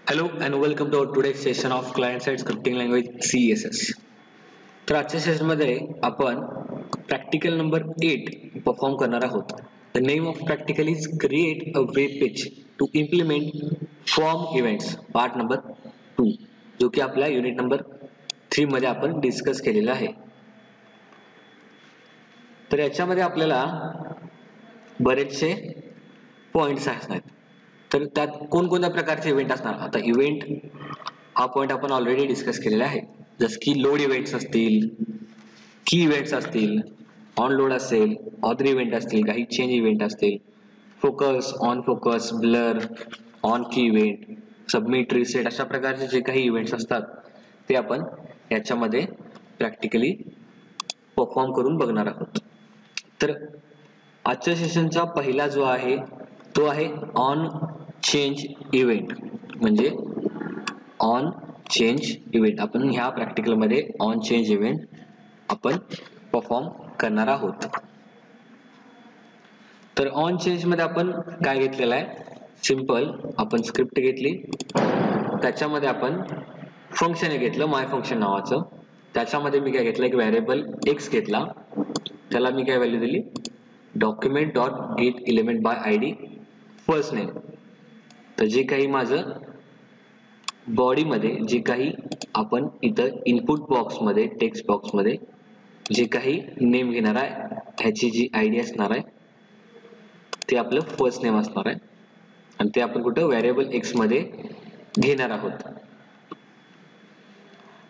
Hello and welcome to our today's session of client-side scripting language CSS. तर आजच्या सेशनमध्ये आपण प्रॅक्टिकल नंबर 8 परफॉर्म करणार आहोत. The name of practical is create a web page to implement form events part number 2 जो की आपल्या unit number 3 मध्ये आपण डिस्कस केलेला आहे. तर याच्यामध्ये आपल्याला बरेचसे पॉइंट्स असतात. तर त्यात कोणकोणत्या प्रकारचे इव्हेंट असणार. आता इव्हेंट हा पॉइंट आपण ऑलरेडी डिस्कस केलेला आहे. जसं की लोड इव्हेंट्स असतील, की इव्हेंट्स असतील, ऑन लोड असेल, ऑदर इव्हेंट असतील, काही चेंज इव्हेंट असतील, focus, on focus, blur, on की इव्हेंट, सबमिट, रिसेट अशा प्रकारचे जे काही इव्हेंट्स असतात ते आपण याच्यामध्ये प्रॅक्टिकली परफॉर्म करून बघणार आहोत. तर आजच्या सेशनचा पहिला जो आहे तो आहे ऑन चेंज इव्हेंट. म्हणजे ऑन चेंज इव्हेंट आपण ह्या प्रॅक्टिकल मध्ये ऑन चेंज इव्हेंट आपण परफॉर्म करणार आहोत. तर ऑन चेंज मध्ये आपण काय घेतलेलं आहे, सिंपल आपण स्क्रिप्ट घेतली, त्याच्यामध्ये आपण फंक्शन घेतलं माय फंक्शन नावाचं. त्याच्यामध्ये मी काय घेतलं, एक व्हेरिएबल एक्स घेतला, त्याला मी काय व्हॅल्यू दिली, document dot gate element by ID first name. तर जे काही माझं बॉडी मध्ये जे काही आपण इथं इनपुट बॉक्स मध्ये टेक्स्ट बॉक्स मध्ये जे काही नेम घेणार आहे ह्याची जी आयडी असणार आहे ते आपलं फर्स्ट नेम असणार आहे आणि ते आपण कुठं व्हेरिएबल एक्स मध्ये घेणार आहोत.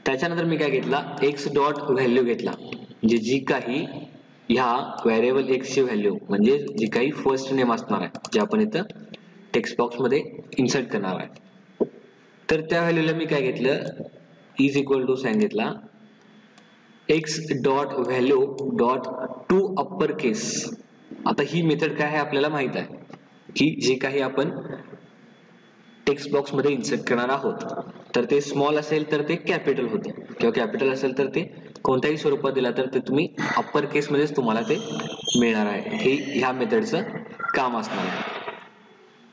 त्याच्यानंतर मी काय घेतला, एक्स डॉट व्हॅल्यू घेतला, म्हणजे जी काही ह्या व्हेरिएबल एक्स ची व्हॅल्यू म्हणजे जी काही फर्स्ट नेम असणार आहे जे आपण इथं टेक्स्ट बॉक्स मध्ये इन्सर्ट करणार आहे. तर त्या व्हॅल्यूला मी काय घेतलं, इज इक्वल टू साइन घेतला, x dot value dot to upper case. आता ही मेथड काय आहे आपल्याला माहित आहे की जे काही आपण टेक्स्ट बॉक्स मध्ये इन्सर्ट करणार आहोत तर ते स्मॉल असेल तर ते कॅपिटल होते किंवा कॅपिटल असेल तर ते कोणत्याही स्वरूपात दिला तर ते तुम्ही अप्पर केस मध्येच तुम्हाला ते मिळणार आहे. हे ह्या मेथडचं काम असणार आहे.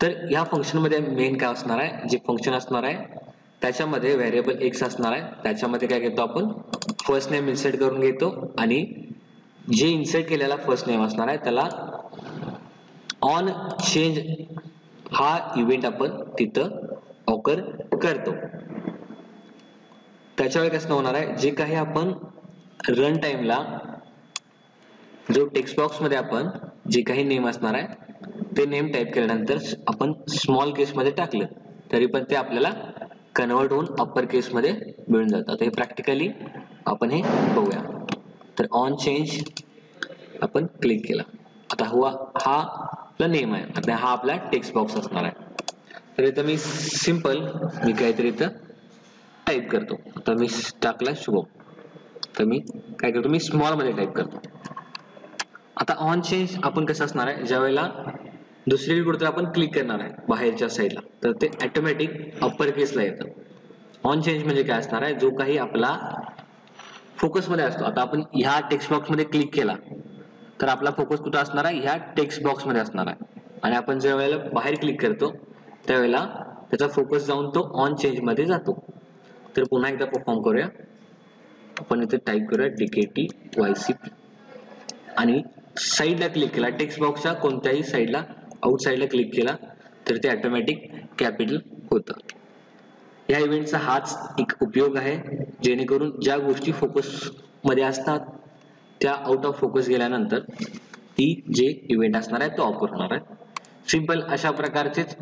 तर ह्या फंक्शन मध्ये मेन काय असणार आहे, जे फंक्शन असणार आहे त्याच्यामध्ये व्हेरिएबल एक्स असणार आहे. त्याच्यामध्ये काय घेतो आपण, फर्स्ट नेम इन्सर्ट करून घेतो आणि जे इन्सर्ट केलेला फर्स्ट नेम असणार आहे त्याला ऑन चेंज हा इव्हेंट आपण तिथं ऑकर करतो. त्याच्यावेळी कसं होणार आहे, जे काही आपण रन टाइमला जो टेक्स्ट बॉक्स मध्ये आपण जे काही नेम असणार आहे ते नेम टाईप केल्यानंतर आपण स्मॉल केस मध्ये टाकलं तरी पण ते आपल्याला कन्वर्ट होऊन अप्पर केस मध्ये मिळून जातात. हे प्रॅक्टिकली आपण हे बघूया. तर ऑन चेंज आपण क्लिक केला, आता हा आपला नेम आहे, आता हा आपला टेक्स्ट बॉक्स असणार आहे. तर इथं मी सिंपल मी काहीतरी इथं टाईप करतो. आता मी टाकला शुभम, तर मी काय करतो, मी स्मॉल मध्ये टाईप करतो. आता ऑन चेंज आपण कसं असणार आहे, ज्या वेळेला दुसरीकडे कुठे आपण क्लिक करणार आहे बाहेरच्या साईडला तर ते ऑटोमॅटिक अप्पर केसला येतं. ऑन चेंज म्हणजे काय असणार आहे, जो काही आपला फोकस मध्ये असतो. आता आपण ह्या टेक्स्ट बॉक्स मध्ये क्लिक केला तर आपला फोकस कुठं असणार आहे, ह्या टेक्स्ट बॉक्स मध्ये असणार आहे. आणि आपण ज्या वेळेला बाहेर क्लिक करतो त्यावेळेला त्याचा फोकस जाऊन तो ऑन चेंज मध्ये जातो. तर पुन्हा एकदा परफॉर्म करूया. आपण इथे टाईप करूया डीकेटी वायसीपी आणि साईडला क्लिक केला, टेक्स्ट बॉक्सच्या कोणत्याही साईडला आउट साईडला क्लिक केला तर ते ऑटोमॅटिक कॅपिटल होतं. या इव्हेंटचा हाच एक उपयोग आहे, जेणेकरून ज्या गोष्टी फोकस मध्ये असतात त्या आउट ऑफ फोकस गेल्यानंतर ती जे इव्हेंट असणार आहे तो ऑफर होणार आहे. सिंपल अशा प्रकारचेच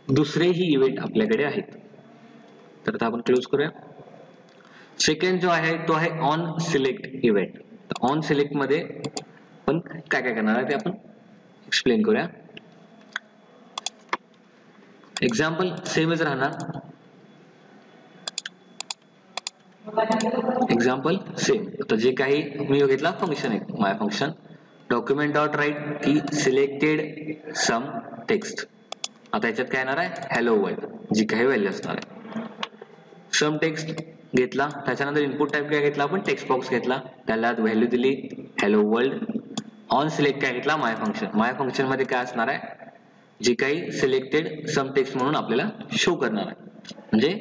दुसरेही इव्हेंट आपल्याकडे आहेत. तर आता आपण क्लोज करूया. सेकंड जो आहे तो आहे on select event. On select मध्ये पण काय काय करणार आहे ते आपण एक्सप्लेन करूया. एक्झाम्पल सेमच राहणार, एक्झाम्पल सेम. तर जे काही मी घेतला फंक्शन आहे माय फंक्शन डॉक्युमेंट डॉट राईट की सिलेक्टेड सम टेक्स्ट. आता याच्यात काय येणार आहे, हॅलो वर्ल्ड जी काही व्हॅल्यू असणार आहे. सम टेक्स्ट घेतला, त्याच्यानंतर इनपुट टाईप काय घेतला आपण, टेक्स्ट बॉक्स घेतला, त्याला व्हॅल्यू दिली हॅलो वर्ल्ड. ऑन सिलेक्ट काय घेतला, माय फंक्शन. माय फंक्शन मध्ये काय असणार आहे, जे काही सिलेक्टेड सम टेक्स्ट म्हणून आपल्याला शो करणार आहे. म्हणजे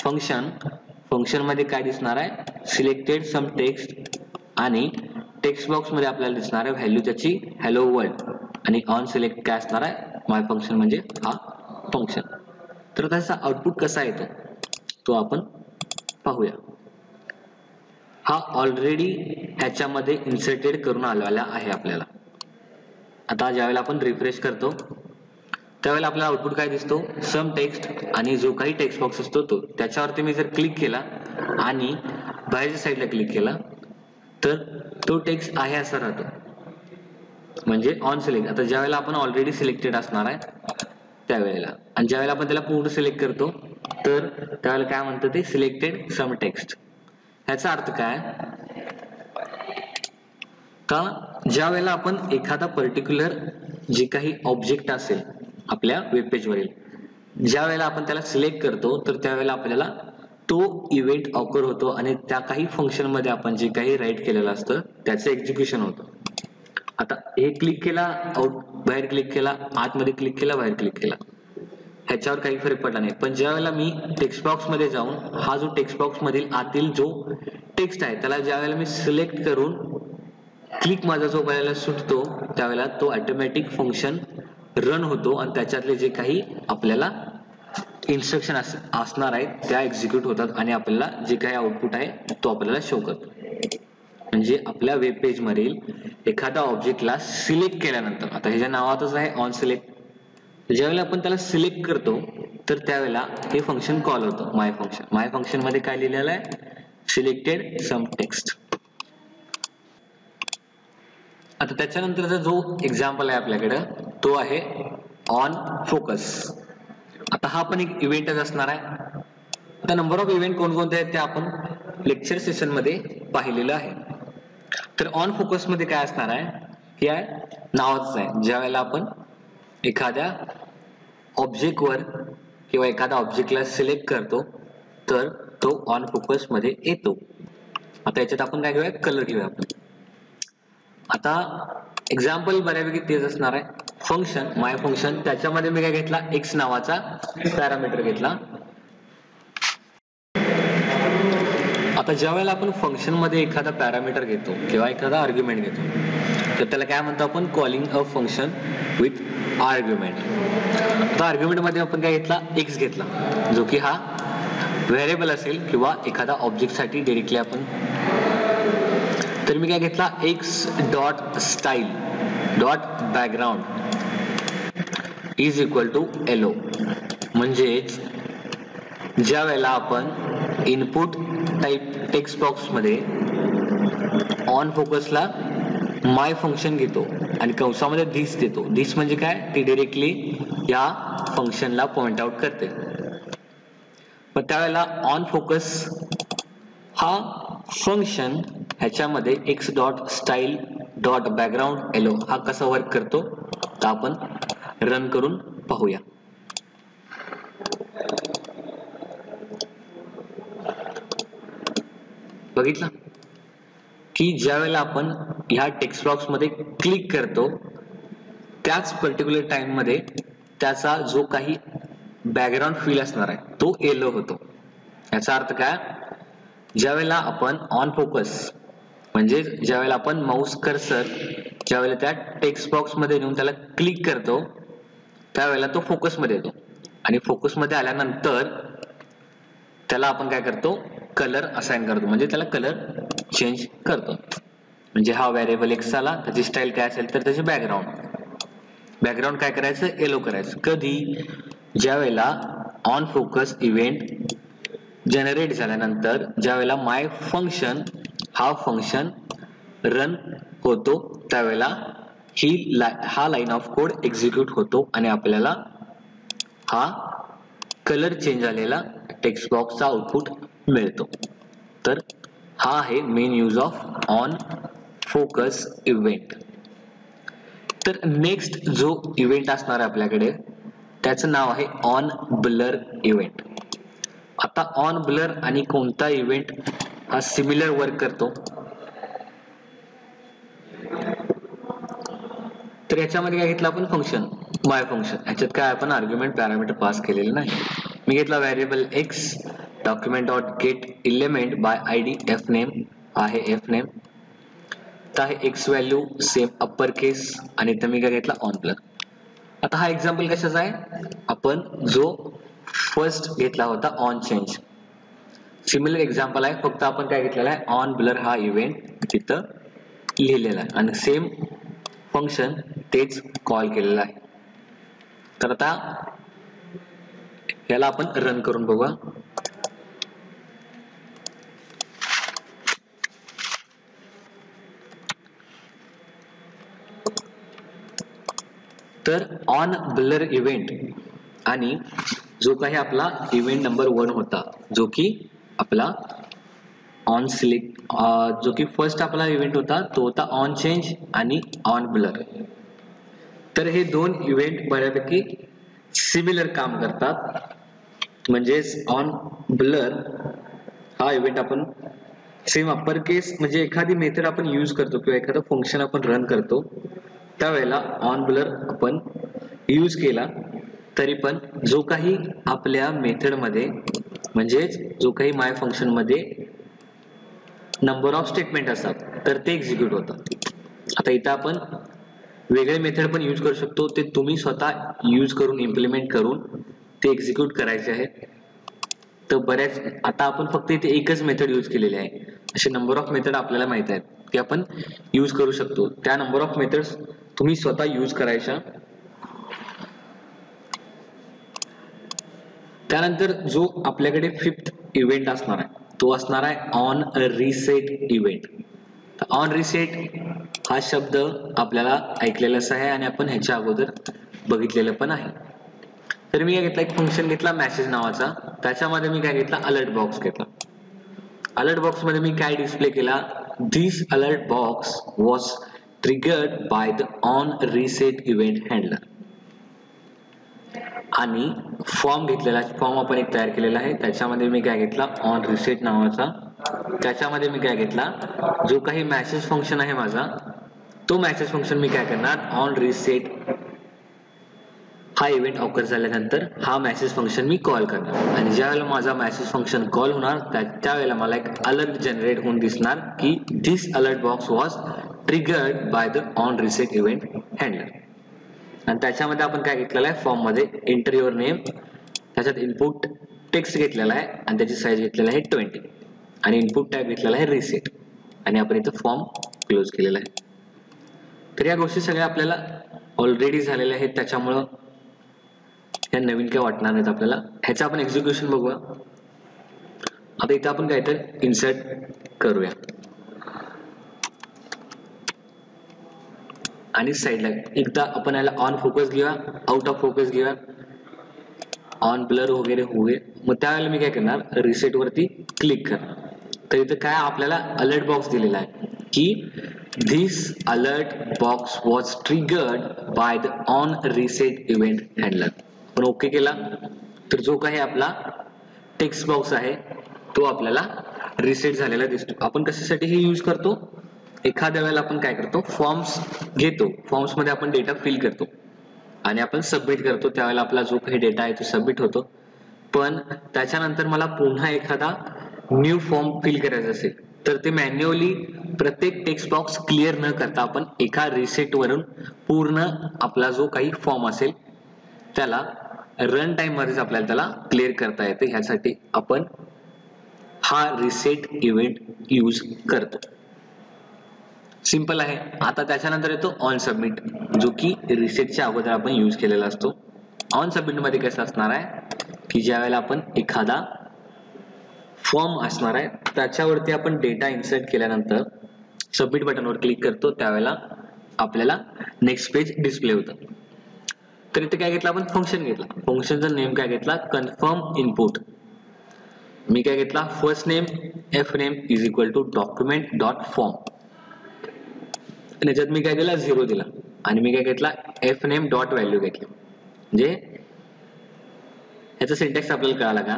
फंक्शन मध्ये काय दिसणार आहे, सिलेक्टेड सम टेक्स्ट आणि टेक्स्ट बॉक्स मध्ये आपल्याला दिसणार आहे व्हॅल्यू त्याची हॅलो वर्ल्ड आणि ऑन सिलेक्ट काय असणार आहे माय फंक्शन म्हणजे हा फंक्शन. तर त्याचा आउटपुट कसा येतो तो आपण पाहूया. हा ऑलरेडी ह्याच्यामध्ये इन्सर्टेड करून आलेला आहे आपल्याला. आता ज्यावेळेला आपण रिफ्रेश करतो त्यावेळेला आपल्याला आउटपुट काय दिसतो, सम टेक्स्ट आणि जो काही टेक्स्ट बॉक्स असतो तो. त्याच्यावरती मी जर क्लिक केला आणि बाहेरच्या साईडला क्लिक केला तर तो टेक्स्ट आहे असा राहतो, म्हणजे ऑन सिलेक्ट. आता ज्यावेळेला आपण ऑलरेडी सिलेक्टेड असणार आहे त्यावेळेला, आणि ज्यावेळेला आपण त्याला पूर्ण सिलेक्ट करतो तर त्यावेळेला काय म्हणतं ते सिलेक्टेड सम टेक्स्ट. ह्याचा अर्थ काय का ज्या वेळेला आपण एखादा पर्टिक्युलर जे काही ऑब्जेक्ट असेल आपल्या वेब पेज वरील, ज्या वेळेला आपण त्याला सिलेक्ट करतो तर त्यावेळेला आपल्याला तो इव्हेंट ऑकर होतो आणि त्या काही फंक्शन मध्ये आपण जे काही राईट केलेलं असतं त्याचं एक्झिक्युशन होतं. आता हे क्लिक केला, बाहेर क्लिक केला, आतमध्ये क्लिक केला, बाहेर क्लिक केला, ह्याच्यावर काही फरक पडला नाही. पण ज्या वेळेला मी टेक्स्ट बॉक्स मध्ये जाऊन हा जो टेक्स्ट बॉक्स मधील आतील जो टेक्स्ट आहे त्याला ज्या वेळेला मी सिलेक्ट करून क्लिक माझा जो वेळेला सुटतो त्यावेळेला तो ऑटोमॅटिक फंक्शन रन होतो आणि त्याच्यातले जे काही आपल्याला इन्स्ट्रक्शन असणार आहेत त्या एक्झिक्यूट होतात आणि आपल्याला जे काही आउटपुट आहे तो आपल्याला शो करतो. म्हणजे आपल्या वेब पेज मधील एखाद्या ऑब्जेक्टला सिलेक्ट केल्यानंतर, आता ह्याच्या नावातच आहे ऑन सिलेक्ट, ज्यावेळेला आपण त्याला सिलेक्ट करतो तर त्यावेळेला हे फंक्शन कॉल होतं माय फंक्शन. माय फंक्शन मध्ये काय लिहिलेलं आहे, सिलेक्टेड सम टेक्स्ट. आता त्याच्यानंतरचा जो एक्झाम्पल आहे आपल्याकडे तो आहे ऑन फोकस. आता हा पण एक इव्हेंटच असणार आहे. आता नंबर ऑफ इव्हेंट कोणकोणते आहेत ते आपण लेक्चर सेशन मध्ये पाहिलेलं आहे. तर ऑन फोकस मध्ये काय असणार आहे, हे आहे नावाच आहे, ज्या वेळेला आपण एखाद्या ऑब्जेक्ट वर किंवा एखाद्या ऑब्जेक्टला सिलेक्ट करतो तर तो ऑन फोकस मध्ये येतो. आता याच्यात आपण काय घेऊया, कलर घेऊया आपण. आता एक्झाम्पल बऱ्यापैकी तेच असणार आहे. फंक्शन माय फंक्शन, त्याच्यामध्ये मी काय घेतला, एक्स नावाचा पॅरामीटर घेतला. आता ज्या वेळेला आपण फंक्शन मध्ये एखादा पॅरामीटर घेतो किंवा एखादा आर्ग्युमेंट घेतो तर त्याला काय म्हणतो आपण, calling a function with argument. आता आर्ग्युमेंट मध्ये आपण काय घेतला, एक्स घेतला, जो की हा व्हेरिएबल असेल किंवा एखादा ऑब्जेक्ट साठी डायरेक्टली आपण. तर मी काय घेतला, x dot style dot background is equal to yellow. म्हणजेच ज्या वेळेला आपण इनपुट टाईप टेक्स्ट बॉक्स मध्ये ऑन फोकसला माय फंक्शन घेतो आणि कंसामध्ये दिस देतो. दिस म्हणजे काय, ती डायरेक्टली या फंक्शनला पॉइंट आउट करते. पण त्यावेळेला ऑन फोकस हा फंक्शन ह्याच्यामध्ये x dot style dot background yellow हा कसा वर्क करतो तर आपण रन करून पाहूया. बघितलं की ज्या वेळेला आपण ह्या टेक्स्ट बॉक्स मध्ये क्लिक करतो त्याच पर्टिक्युलर टाइम मध्ये त्याचा जो काही बॅकग्राऊंड फील असणार आहे तो येलो होतो. याचा अर्थ काय, ज्या वेळेला आपण ऑन फोकस म्हणजे ज्या वेळेला आपण माऊस कर्सर ज्या वेळेला त्या टेक्स्ट बॉक्स मध्ये नेऊन त्याला क्लिक करतो त्यावेळेला तो फोकस मध्ये येतो आणि फोकस मध्ये आल्यानंतर त्याला आपण काय करतो, कलर असाइन करतो, म्हणजे त्याला कलर चेंज करतो. म्हणजे हा व्हेरिएबल एक्स आला, त्याची स्टाईल काय असेल तर त्याचे बॅकग्राऊंड काय करायचं, येलो करायचं. कधी, ज्या वेळेला ऑन फोकस इव्हेंट जनरेट झाल्यानंतर ज्या वेळेला माय फंक्शन हा फंक्शन रन होतो त्यावेळेला हा लाईन ऑफ कोड एक्झिक्यूट होतो आणि आपल्याला हा कलर चेंज झालेला टेक्स्ट बॉक्सचा आउटपुट मिळतो. तर हा आहे main use of on focus event. तर नेक्स्ट जो इव्हेंट असणार आहे आपल्याकडे त्याचं नाव आहे ऑन ब्लर इव्हेंट. आता ऑन ब्लर आणि कोणता इव्हेंट हा सिमिलर वर्क करतो तर याच्यामध्ये काय घेतलं आपण, फंक्शन माय फंक्शन. याच्यात काय आपण आर्ग्युमेंट पॅरामीटर पास केलेलं नाही. मी घेतला variable x document dot gate element by ID F name आहे एफ नेम, तर आहे एक्स व्हॅल्यू सेम अप्पर केस आणि इथं मी काय घेतला ऑन ब्लर. आता हा एक्झाम्पल कशाचा आहे, आपण जो फर्स्ट घेतला होता ऑन चेंज, सिमिलर एक्झाम्पल आहे, फक्त आपण काय घेतलेला आहे ऑन ब्लर हा इव्हेंट तिथं लिहिलेला आहे आणि सेम फंक्शन तेच कॉल केलेलं आहे. तर आता याला आपण रन करून बघूया. तर ऑन ब्लर इव्हेंट आणि जो काही आपला इव्हेंट नंबर 1 होता, जो की आपला ऑन सिलेक्ट, जो की फर्स्ट आपला इव्हेंट होता तो होता ऑन चेंज आणि ऑन ब्लर. तर हे दोन इव्हेंट बऱ्यापैकी सिमिलर काम करतात. म्हणजेच ऑन ब्लर हा इव्हेंट आपण सेम अप्पर केस, म्हणजे एखादी मेथड आपण यूज करतो किंवा एखादं फंक्शन आपण रन करतो त्यावेळेला ऑन ब्लर आपण यूज केला तरी पण जो काही आपल्या मेथड मध्ये, म्हणजेच जो काही माय फंक्शन मध्ये नंबर ऑफ स्टेटमेंट असतात तर ते एक्झिक्यूट होतात. आता इथं आपण वेगळे मेथड पण यूज करू शकतो, ते तुम्ही स्वतः यूज करून इम्प्लिमेंट करून ते एक्झिक्यूट करायचे आहे. तर बऱ्याच आता आपण फक्त इथे एकच मेथड यूज केलेली आहे, असे नंबर ऑफ मेथड आपल्याला माहित आहेत की आपण यूज करू शकतो. त्या नंबर ऑफ मेथड्स तुम्ही स्वतः यूज करायच्या. त्यानंतर जो आपल्याकडे फिफ्थ इव्हेंट असणार आहे तो असणार आहे on reset event. On reset हा शब्द आपल्याला ऐकलेलाच आहे आणि आपण ह्याच्या अगोदर बघितलेलं पण आहे. तर मी काय घेतला, एक फंक्शन घेतला मेसेज नावाचा, त्याच्यामध्ये मी काय घेतला अलर्ट बॉक्स घेतला. अलर्ट बॉक्स मध्ये मी काय डिस्प्ले केला, this alert box was triggered by the on reset event handler. आणि फॉर्म घेतलेला, फॉर्म आपण एक तयार केलेला आहे, त्याच्यामध्ये मी काय घेतला ऑन रिसेट नावाचा. त्याच्यामध्ये मी काय घेतला, जो काही मेसेज फंक्शन आहे माझा तो मेसेज फंक्शन मी काय करणार, ऑन रिसेट हा इव्हेंट ऑकर झाल्यानंतर हा मेसेज फंक्शन मी कॉल करणार आणि ज्या वेळेला माझा मेसेज फंक्शन कॉल होणार त्यावेळेला मला एक अलर्ट जनरेट होऊन दिसणार की this alert box was triggered by the on reset event handler. आणि त्याच्यामध्ये आपण काय घेतलेलं आहे, फॉर्म मध्ये एंटर युअर नेम, त्याच्यात इनपुट टेक्स्ट घेतलेला आहे आणि त्याची साईज घेतलेला आहे 20 आणि इनपुट टॅग घेतलेला आहे रिसेट आणि आपण इथं फॉर्म क्लोज केलेला आहे. तर या गोष्टी सगळ्या आपल्याला ऑलरेडी झालेल्या आहेत, त्याच्यामुळं ह्या नवीन काय वाटणार नाहीत आपल्याला. ह्याचं आपण एक्झिक्युशन बघूया. आता इथं आपण काय तर इन्सर्ट करूया आणि साईडला एकदा आपण याला ऑन फोकस घेऊया, आउट ऑफ फोकस घेऊया, ऑन ब्लर वगैरे होऊया. मग त्यावेळेला मी काय करणार, रिसेट वरती क्लिक करणार. तर इथं काय आपल्याला अलर्ट बॉक्स दिलेला आहे की this alert box was triggered by the on reset event handler. पण ओके केला तर जो काही आपला टेक्स्ट बॉक्स आहे तो आपल्याला रिसेट झालेला दिसतो. आपण कशासाठी हे यूज करतो, एखाद्या वेळेला आपण काय करतो, फॉर्म्स घेतो, फॉर्म्स मध्ये आपण डेटा फिल करतो आणि आपण सबमिट करतो, त्यावेळेला आपला जो काही डेटा आहे तो सबमिट होतो. पण त्याच्यानंतर मला पुन्हा एखादा न्यू फॉर्म फिल करायचा असेल तर ते मॅन्युअली प्रत्येक टेक्स्ट बॉक्स क्लिअर न करता आपण एका रिसेट वरून पूर्ण आपला जो काही फॉर्म असेल त्याला रन टाइम मध्येच आपल्याला त्याला क्लिअर करता येते. ह्यासाठी आपण हा रिसेट इव्हेंट यूज करतो. सिंपल आहे. आता त्याच्यानंतर येतो ऑन सबमिट, जो की रिसेटच्या अगोदर आपण यूज केलेला असतो. ऑन सबमिट मध्ये कसं असणार आहे की ज्या वेळेला आपण एखादा फॉर्म असणार आहे त्याच्यावरती आपण डेटा इन्सर्ट केल्यानंतर सबमिट बटनवर क्लिक करतो त्यावेळेला आपल्याला नेक्स्ट पेज डिस्प्ले होतं. तर इथे काय घेतलं आपण, फंक्शन घेतला. फंक्शनचा नेम काय घेतला, कन्फर्म इनपुट. मी काय घेतला, first name f name is equal to document dot form. याच्यात मी काय दिला 0 दिला आणि मी काय घेतला एफ नेम डॉट व्हॅल्यू घेतली. म्हणजे याचा सिंटॅक्स आपल्याला कळाला का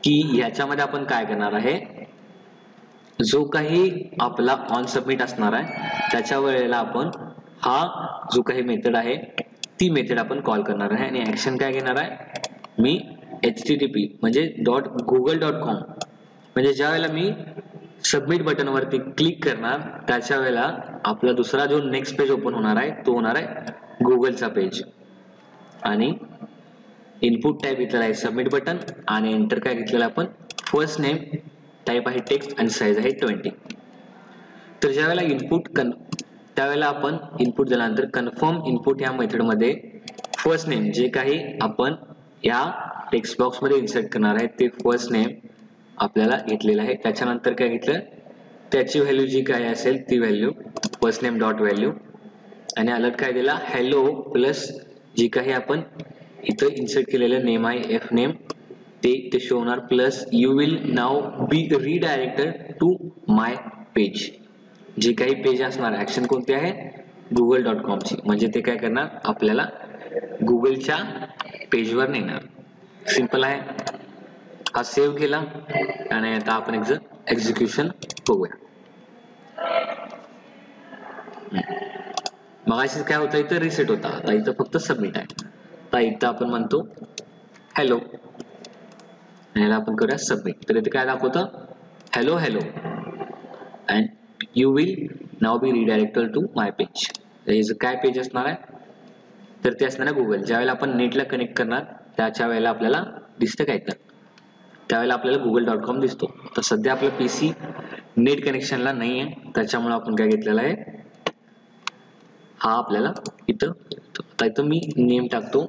की ह्याच्यामध्ये आपण काय करणार आहे, जो काही आपला ऑन सबमिट असणार आहे त्याच्या वेळेला आपण हा जो काही मेथड आहे ती मेथड आपण कॉल करणार आहे आणि ऍक्शन काय घेणार आहे, मी http म्हणजे .google.com म्हणजे ज्या वेळेला मी सबमिट बटन वरती क्लिक करणार त्याच्या वेळेला आपला दुसरा जो नेक्स्ट पेज ओपन होणार आहे तो होणार आहे गुगलचा पेज. आणि इनपुट टाईप घेतलेला आहे सबमिट बटन आणि एंटर काय घेतलेला आपण फर्स्ट नेम, टाईप आहे टेक्स्ट आणि साईज आहे 20. तर ज्या वेळेला इनपुट त्यावेळेला आपण इनपुट दिल्यानंतर कन्फर्म इनपुट या मेथड मध्ये फर्स्ट नेम जे काही आपण या टेक्स्ट बॉक्स मध्ये इन्सर्ट करणार आहे ते फर्स्ट नेम आपल्याला घेतलेलं आहे. त्याच्यानंतर काय घेतलं त्याची व्हॅल्यू जी काय असेल ती value first name dot value आणि अलर्ट काय दिला हॅलो प्लस जी काही आपण इथं इन्सर्ट केलेलं नेम आहे एफ नेम ते शो होणार plus you will now be redirected to my page. जे काही पेज असणार ऍक्शन कोणते आहे google.com ची म्हणजे ते काय करणार आपल्याला गुगलच्या पेजवर नेणार. सिंपल आहे. हा सेव्ह केला आणि आता आपण एक्झिक्युशन बघूया. मगाशी काय होतं इथं रिसेट होता आता इथं फक्त सबमिट आहे. आता इथं आपण म्हणतो हॅलो आणि याला आपण करूया सबमिट. तर इथे काय दाखवतं hello hello and you will now be redirected to my page. हे काय पेज असणार आहे तर ते असणार आहे गुगल. ज्यावेळेला आपण नेटला कनेक्ट करणार त्याच्या वेळेला आपल्याला दिसतं काय तर त्यावेळेला आपल्याला google.com दिसतो. तर सध्या आपला पीसी नेट कनेक्शनला नाही आहे त्याच्यामुळे आपण काय घेतलेला आहे हा आपल्याला इथं आता इथं मी नेम टाकतो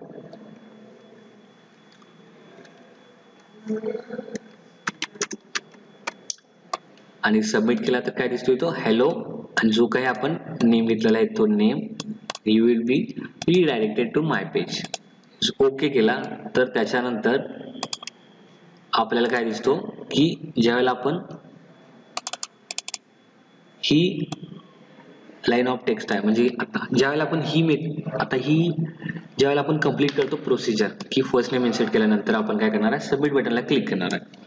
आणि सबमिट केला तर काय दिसतोय तो हॅलो आणि जो काही आपण नेम घेतलेला आहे तो name you will be redirected to my page. Okay केला तर त्याच्यानंतर आपल्याला काय दिसतो की ज्यावेळेला आपण ही लाईन ऑफ टेक्स्ट आहे म्हणजे आता ज्यावेळेला आपण ज्यावेळेला आपण कंप्लीट करतो प्रोसिजर की फर्स्ट नेम इन्सर्ट केल्यानंतर आपण काय करणार आहे सबमिट बटनला क्लिक करणार आहे.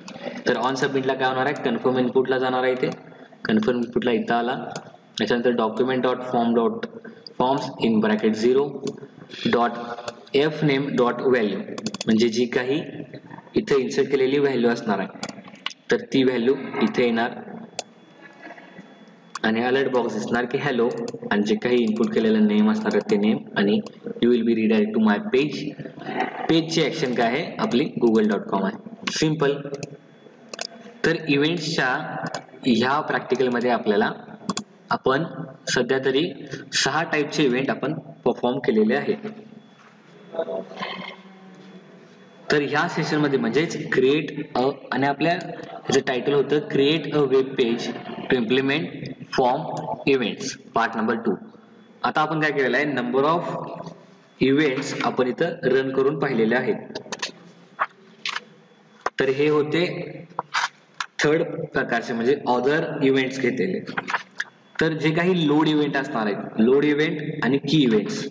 तर ऑन सबमिटला काय होणार आहे कन्फर्म इनपुटला जाणार आहे. इथे कन्फर्म इनपुटला इथं आला त्याच्यानंतर document dot forms in bracket 0 dot F name dot value म्हणजे जी काही इथे इन्सर्ट केलेली व्हॅल्यू असणार आहे तर ती व्हॅल्यू इथे येणार आणि अलर्ट बॉक्स दिसणार की हॅलो आणि जे काही इनपुट केलेलं नेम असणार आहे ते नेम आणि you will be redirect to my page. पेजची ऍक्शन काय आहे आपली google.com आहे. सिंपल. तर इव्हेंट्सच्या ह्या प्रॅक्टिकल मध्ये आपल्याला आपण सध्या तरी 6 टाईपचे इव्हेंट आपण परफॉर्म केलेले आहेत. तर ह्या सेशन मध्ये म्हणजेच क्रिएट आणि आपल्या जे टायटल होतं create a web page to implement form events part number 2. आता आपण काय केलेलं आहे नंबर ऑफ इव्हेंट्स आपण इथं रन करून पाहिलेले आहेत. तर हे होते थर्ड प्रकारचे म्हणजे अदर इव्हेंट्स घेतलेले. तर जे काही लोड इव्हेंट असणार आहेत लोड इव्हेंट आणि की इव्हेंट्स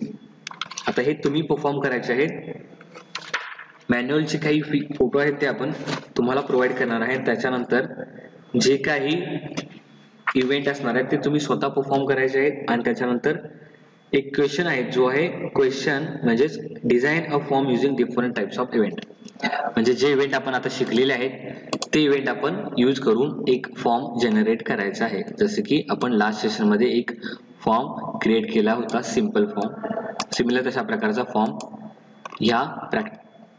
आता हे तुम्ही परफॉर्म करायचे आहेत. मॅन्युअलचे काही फोटो आहेत ते आपण तुम्हाला प्रोव्हाइड करणार आहे. त्याच्यानंतर जे काही इव्हेंट असणार आहेत ते तुम्ही स्वतः परफॉर्म करायचे आहेत आणि त्याच्यानंतर एक क्वेश्चन आहे जो आहे क्वेश्चन म्हणजेच design a form using different types of event म्हणजे जे इव्हेंट आपण आता शिकलेले आहेत ते इव्हेंट आपण यूज करून एक फॉर्म जनरेट करायचा आहे. जसे की आपण लास्ट सेशन मध्ये एक फॉर्म क्रिएट केला होता सिंपल फॉर्म सिमिलर तशा प्रकारचा फॉर्म ह्या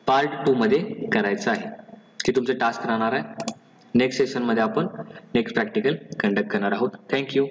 पार्ट 2 मध्ये करायचा आहे की तुमचं टास्क राहणार आहे. नेक्स्ट सेशन मध्ये आपण नेक्स्ट प्रॅक्टिकल कंडक्ट करणार आहोत. थँक्यू.